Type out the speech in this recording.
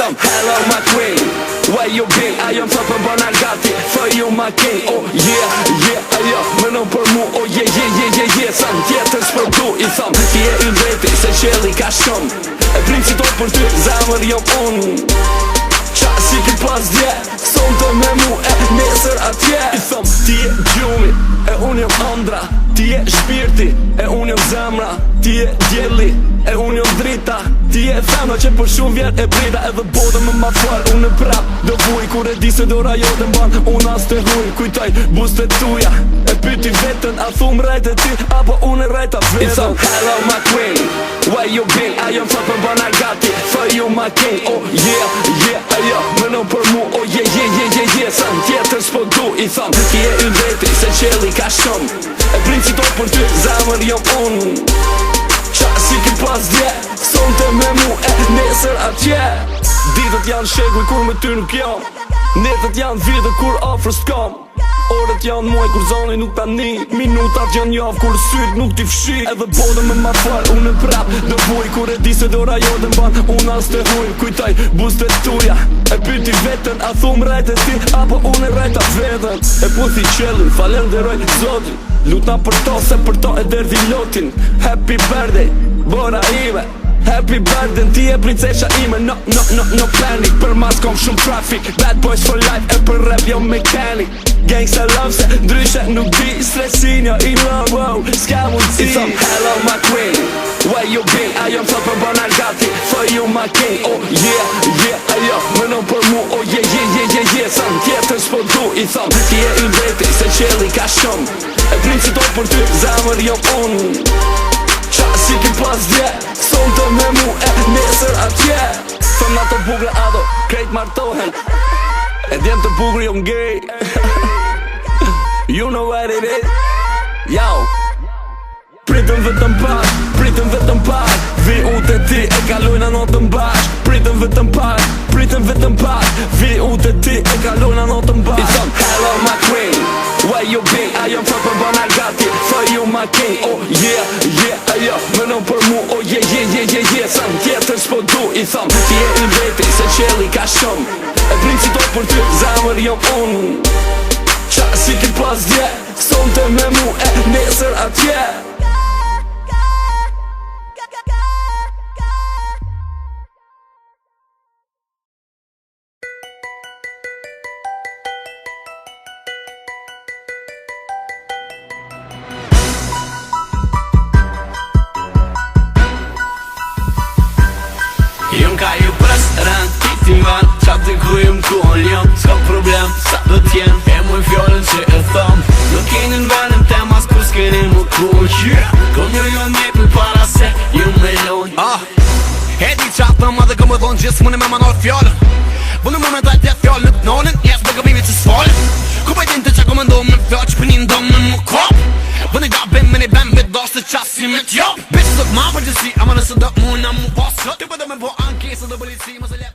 thëm hello my queen, where you been? Ajo më thot për bana gati, for you my king. Oh yeah, ajo mënon për mu. Oh yeah, thëm tjetër s'për du. I thëm ti e i veti, se qeli ka shumë. E princi tot për ty, zamër jom unë. Qa si ki pas dje, son të me mu e nesër atje. I thëm ti e gjumi, e unë jom andra. Ti e shpirti, e unë jom zemra. Ti e djeli, e unë jom drita. Ti e femna që për shumë vjet e brita. Edhe bodë më ma far, unë e prap do vuj. Kur e di se dora jo dhe mban, unë as të huj. Kujtaj bustet tuja, e pyti vetën. A thum rejt e ti, apo unë e rejta vetën. I thëm hello my queen, where you been? Ajo më thot për bana gati, for you my king. Oh yeah, ajo mënon për mu. Oh yeah, thëm tjetër s'po du. I thëm ti e i veti, se qeli ka shumë. E princi tot për ty, zamër jom unë. Qa si ki pas dje, son të me mu e nesër atje. Ditët janë shekuj kur me ty nuk jam. Netët janë vite kur afrës t'kam. Orët janë muaj kur zoni nuk tani. Minutat janë javë kur syt nuk t'i fshi. Edhe bodë me ma far, unë e prap do vuj. Kur e di se dora jo dhe mban, unë as të huj. Kujtaj bustet tuja, e pyti vetën. A thum rejt e ti, apo unë e rejta vetën. E puthi qelin, falenderoj zotin. Lutna për to, se për to e derdi lotin. Happy birthday, bora ime. Happy birthday, ti e princesha ime. No panic, për mas kom shumë traffic. Bad boys for life, e për rap jo mechanic. Gangsta love se ndryshe nuk di. Stresin jo i love, wow, s'ka mundsi. I thëm hello my queen, where you been? Ajo më thot për bana gati, for you my king. Oh yeah, ajo mënon për mu. Oh yeah, thëm tjetër s'po du. I thëm ti e i veti, se qeli ka shumë. E princi tot për ty, zamër jom unë. Qa si ki pas dje, son të me mu e nesër atje. Thëm na të bugre ado, krejt martohen. E djem të bugre jom gay. You know what it is. Yo, pritëm vetëm pak, vi u të ti e kalojna notën bash. Pritëm vetëm pak, vi u të ti e kalojna notën bash. I thëm hello my queen, where you been? Ajo më thot për bana gati, for you my king. Oh yeah, ajo mënon për mu. Oh yeah, thëm tjetër s'po du. I thëm ti e i veti, se qeli ka shumë. E princi tot për ty, zamër jom unë. Qa si ki pas dje, son të me mu e nesër atje. Jom ka ju pres rën, ti ti van. Qa të ku jom ku on jom, s'ka problem, sa do t'jen. E muj fjollën që e thëm, nuk keni n'venim temas kur s'keni mu kuq. Kom jo me për para se ju me lon. E di qa thëm edhe kom e thonë gjithë mune me manor fjollën. Vëllë më me dajt e fjollën në t'nolën, jes me gëmimi që s'fallën. Ku pa din të qa kom e ndohë me fjollë që për një ndohë me më kop. Vënë ga bim me një bem bit doshtë të qasi me t'jop. Bisë të ma për gjësi, ama nëse do mu na mu posë. Ty për dhe me bo ankesë dhe bëllisi, më se let